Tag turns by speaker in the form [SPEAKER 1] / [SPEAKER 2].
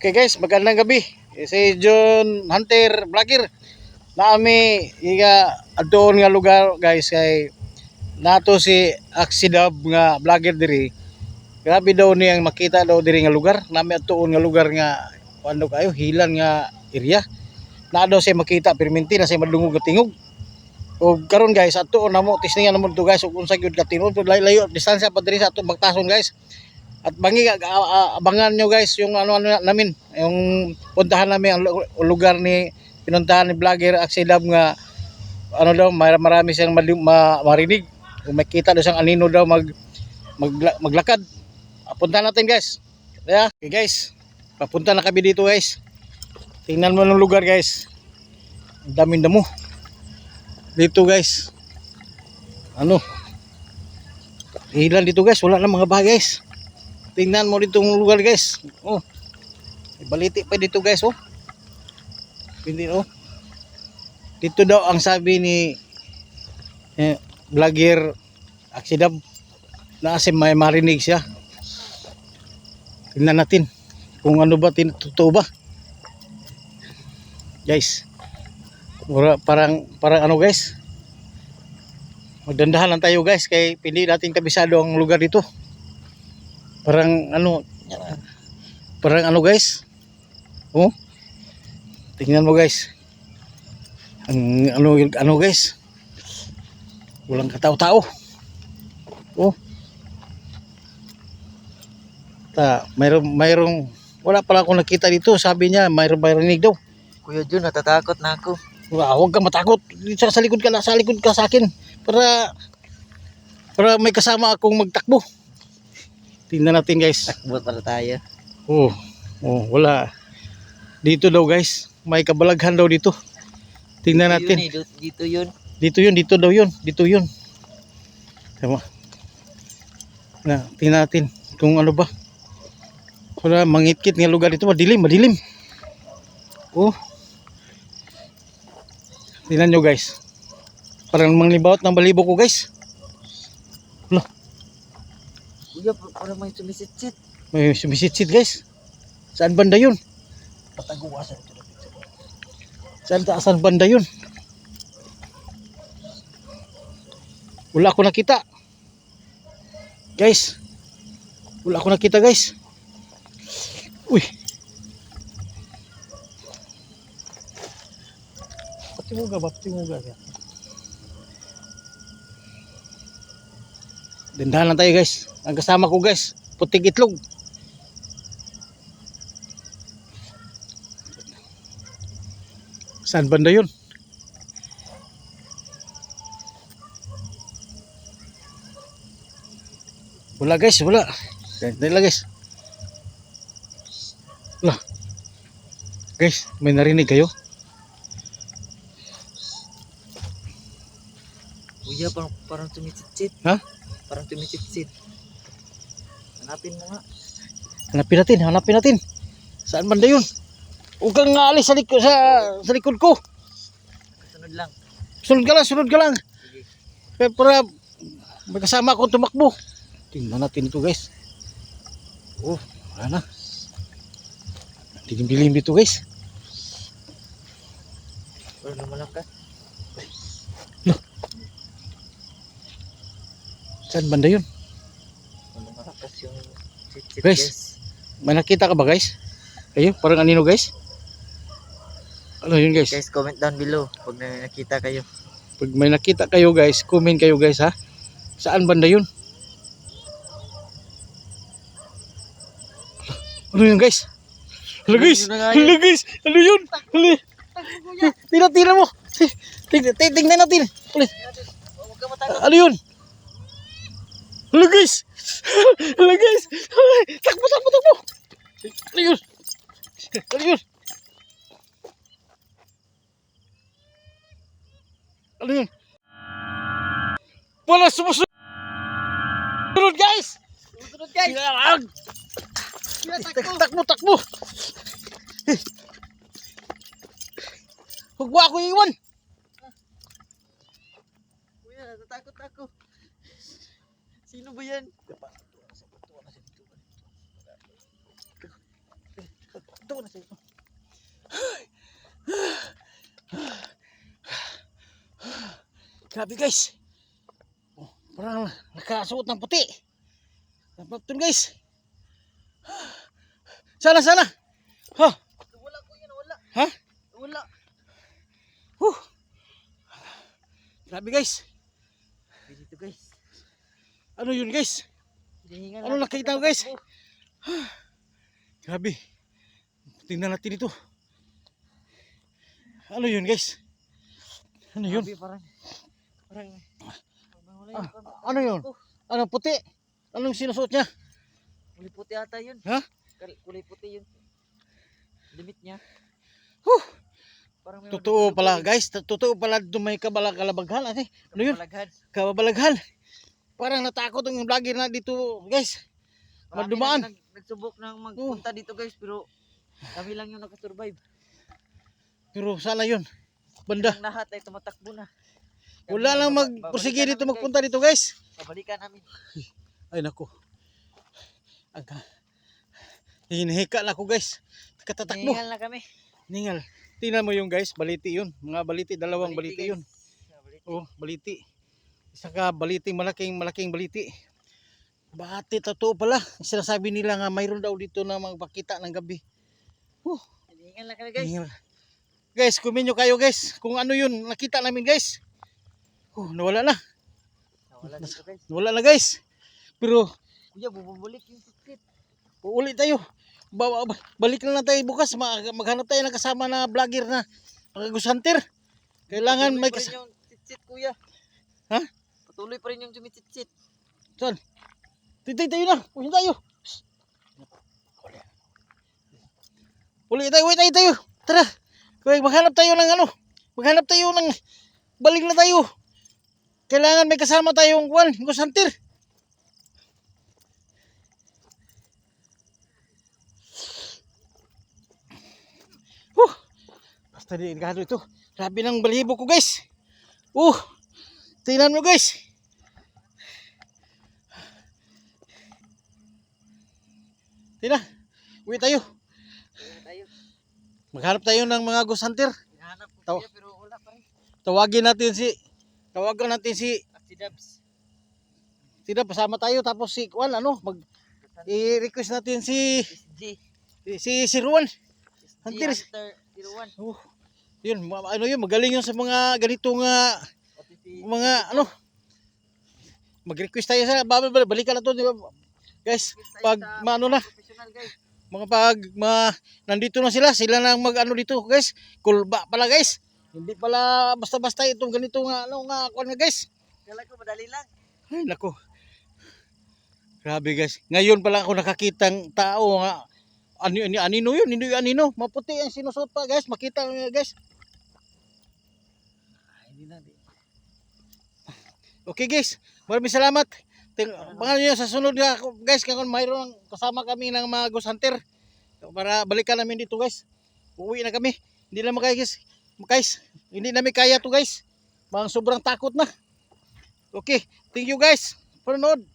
[SPEAKER 1] Okay guys, magandang gabi. Si John Hunter Vlogger. Naami iga adtoon nga lugar guys kay nato si Aksidab nga vlogger diri. Grabe daw niyang makita daw diri nga lugar. Nami adtoon nga lugar nga ano kayo hilan nga area. Na daw siya makita perminti na siya madungog nga tingog. O karon guys adtoon namo tisningan namo to guys ug unsa gyud ka tinud layo distansya pa diri sa ato bagtason guys. At bangi abangan nyo guys yung ano namin, yung puntahan namin ang lugar ni pinuntahan ni vlogger Aksidab nga ano daw marami siyang marinig. Kung makita daw siyang anino daw maglakad. Puntahan natin guys. Kaya okay guys, papunta na kami dito guys. Tingnan mo ng lugar guys. Ang daming damo. Dito guys. Ano? Ilan dito guys, wala na mga bahay guys. Tingnan mo dito ng lugar guys. Oh. Baliti pa dito guys oh. Hindi oh. Dito daw ang sabi ni vlogger Aksidab na kasi may marinig siya. Tingnan natin kung ano ba totoo ba. Guys. Parang ano guys. Magdandahan lang tayo guys kay hindi natin kabisado ang lugar dito. Parang ano guys. Oh. Tingnan mo guys. Ang ano guys. Walang katao-tao. Oh. Mayroong wala pala akong nakita dito. Sabi niya mayroong rinig daw.
[SPEAKER 2] Kuya Jun, natatakot na ako.
[SPEAKER 1] Huwag kang matakot. Sa likod ka sa akin para may kasama akong magtakbo. Tingnan natin guys.
[SPEAKER 2] Takbo pala tayo.
[SPEAKER 1] Oh, wala. Dito daw guys, may kabalaghan daw dito. Tingnan natin.
[SPEAKER 2] Dito yun.
[SPEAKER 1] Dito daw yun. Dito yun. Tama. Na, tingnan natin kung ano ba. Wala, mangitkit ng lugar dito. Madilim. Oh. Tingnan nyo guys. Parang manglibawat ng balibo ko guys. Wala.
[SPEAKER 2] Kuya, parang may sumisitsit.
[SPEAKER 1] May sumisitsit guys. Saan banda yun?
[SPEAKER 2] Pataguasan ito.
[SPEAKER 1] Saan banda yun? Wala ako nakita. Guys. Wala ako nakita guys. Uy. Patimuga. Dandahan lang tayo guys. Ang kasama ko guys, puting itlog. Saan banda yun? Wala guys, wala. Dahil lang guys. Wala. Guys, may narinig kayo?
[SPEAKER 2] Kuya, parang sumisitsit.
[SPEAKER 1] Ha?
[SPEAKER 2] Parang sumisitsit. Hanapin mo nga.
[SPEAKER 1] Hanapin natin. Saan banda yun? Huwag kang aalis sa likod ko.
[SPEAKER 2] Sunod lang.
[SPEAKER 1] Sunod ka lang.
[SPEAKER 2] Sige.
[SPEAKER 1] Para may kasama akong tumakbo. Tingnan natin ito guys. Oh, wala na. Dilim-dilim dito guys.
[SPEAKER 2] Pero lumalakas.
[SPEAKER 1] Saan banda yun?
[SPEAKER 2] Lumalakas yung sitsit
[SPEAKER 1] Guys. May nakita ka ba guys? Kayo? Parang anino guys? Ano yun guys?
[SPEAKER 2] Guys, comment down below pag nakita kayo.
[SPEAKER 1] Pag may nakita kayo guys, comment kayo guys ha. Saan banda yun? Ano yun guys? Hala guys! Hala guys! Ano yun? Hala! Tira mo! Tingnan natin! Ano yun? Hala guys! Hala guys! Takbo! Ano yun? Ano yun? Ano yun? Wala sumusunod guys!
[SPEAKER 2] Sunod guys!
[SPEAKER 1] Takbo! Huwag mo ako iwan!
[SPEAKER 2] Kuya, natatakot ako. Sino ba yan? na sa'yo.
[SPEAKER 1] Grabe guys. Oh, parang nakasuot ng puti. Dapat guys. Sana. Ha?
[SPEAKER 2] Wala ko yan, wala.
[SPEAKER 1] Ha?
[SPEAKER 2] Wala.
[SPEAKER 1] Huh. Grabe guys.
[SPEAKER 2] Dito guys.
[SPEAKER 1] Ano yun guys?
[SPEAKER 2] Hinihingal
[SPEAKER 1] Ano
[SPEAKER 2] natin
[SPEAKER 1] nakita mo,
[SPEAKER 2] pagkatakbo.
[SPEAKER 1] guys? Grabe. Tingnan natin ito. Ano yun guys? Ano yun?
[SPEAKER 2] Grabe, parang wala
[SPEAKER 1] Ah,
[SPEAKER 2] yun.
[SPEAKER 1] ano yun? Ano puti? Anong sinusuot niya?
[SPEAKER 2] Kulay puti ata yun.
[SPEAKER 1] Ha?
[SPEAKER 2] Kulay puti yun. Limit niya.
[SPEAKER 1] Huh.
[SPEAKER 2] Parang may
[SPEAKER 1] Totoo pala guys. Totoo pala dumay kalabaghan. Ano yun?
[SPEAKER 2] Malaghan.
[SPEAKER 1] Kababalaghan. Parang natakot ang vlogger na dito guys.
[SPEAKER 2] Marami
[SPEAKER 1] Madumaan.
[SPEAKER 2] na nagsubok ng magpunta dito guys, pero kami lang yung nakasurvive.
[SPEAKER 1] Pero sana yun. Banda.
[SPEAKER 2] Ang lahat ay tumatakbo na.
[SPEAKER 1] Wala lang magpursige dito magpunta dito guys.
[SPEAKER 2] Babalikan namin.
[SPEAKER 1] Ay nako. Hinihika na ako guys. Katatakbo.
[SPEAKER 2] Hinihingal na kami.
[SPEAKER 1] Ningal. Tingnan mo yung guys, baliti yun. Mga baliti, dalawang baliti,
[SPEAKER 2] guys.
[SPEAKER 1] yun. Oh, baliti. Isa ka baliti, malaking baliti. Bati, totoo pala. Sinasabi nila nga mayroon daw dito na magpakita ng gabi.
[SPEAKER 2] Hinihingal na kami guys.
[SPEAKER 1] Ningal. Guys, kuminyo kayo guys. Kung ano yun, nakita namin guys. Nawala na.
[SPEAKER 2] Nawala dito guys.
[SPEAKER 1] Nawala na guys. Pero,
[SPEAKER 2] Kuya, bubalik yung sikit.
[SPEAKER 1] uulit tayo. Balik na lang tayo bukas. Maghanap tayo ng kasama na vlogger na Ghost Hunter. Kailangan may
[SPEAKER 2] Patuloy pa rin yung sitsit kuya.
[SPEAKER 1] Ha?
[SPEAKER 2] Patuloy pa rin yung sumisitsit.
[SPEAKER 1] Saan? Titay tayo na. Uwi tayo. Uli tayo. Tara. Maghanap tayo ng ano. Maghanap tayo ng balik na tayo. Kailangan may kasama tayong Ghost Hunter. Basta delikado ito. Grabe ng balibo ko guys. Tingnan mo guys. Tingnan. Uwi tayo.
[SPEAKER 2] Kaya tayo.
[SPEAKER 1] Maghanap tayo ng mga Ghost Hunter.
[SPEAKER 2] Hinahanap ko
[SPEAKER 1] Taw-
[SPEAKER 2] kuya pero wala pa rin.
[SPEAKER 1] Tawagan natin si
[SPEAKER 2] Si Dubs.
[SPEAKER 1] Tina, pasama tayo tapos si Juan i-request natin si Ruan. Hunter.
[SPEAKER 2] Hunter 01.
[SPEAKER 1] Yun, ano yun, magaling yun sa mga ganitong
[SPEAKER 2] Pati si
[SPEAKER 1] mga ano. Mag-request tayo sa balikan na to, di ba? Guys, pag maano na,
[SPEAKER 2] professional guys.
[SPEAKER 1] nandito na sila na mag-ano dito, guys. Kulba pala, guys. Hindi pala basta-basta itong ganito kuwan nga, guys.
[SPEAKER 2] Kala ko madali lang.
[SPEAKER 1] Ay, nako. Grabe, guys. Ngayon pala ako nakakitang tao nga. Anino yun, hindi yung anino. Maputi ang sinusot pa, guys. Makita nga, guys.
[SPEAKER 2] Hindi na.
[SPEAKER 1] Okay, guys. Maraming salamat. Baka nyo sa sunod nga, guys, kung mayroon kasama kami ng mga Ghost Hunter para balikan namin dito, guys. Uuwi na kami. Hindi na guys. Hindi namin kaya to, guys. Sobrang takot na. Okay. Thank you, guys. For nood.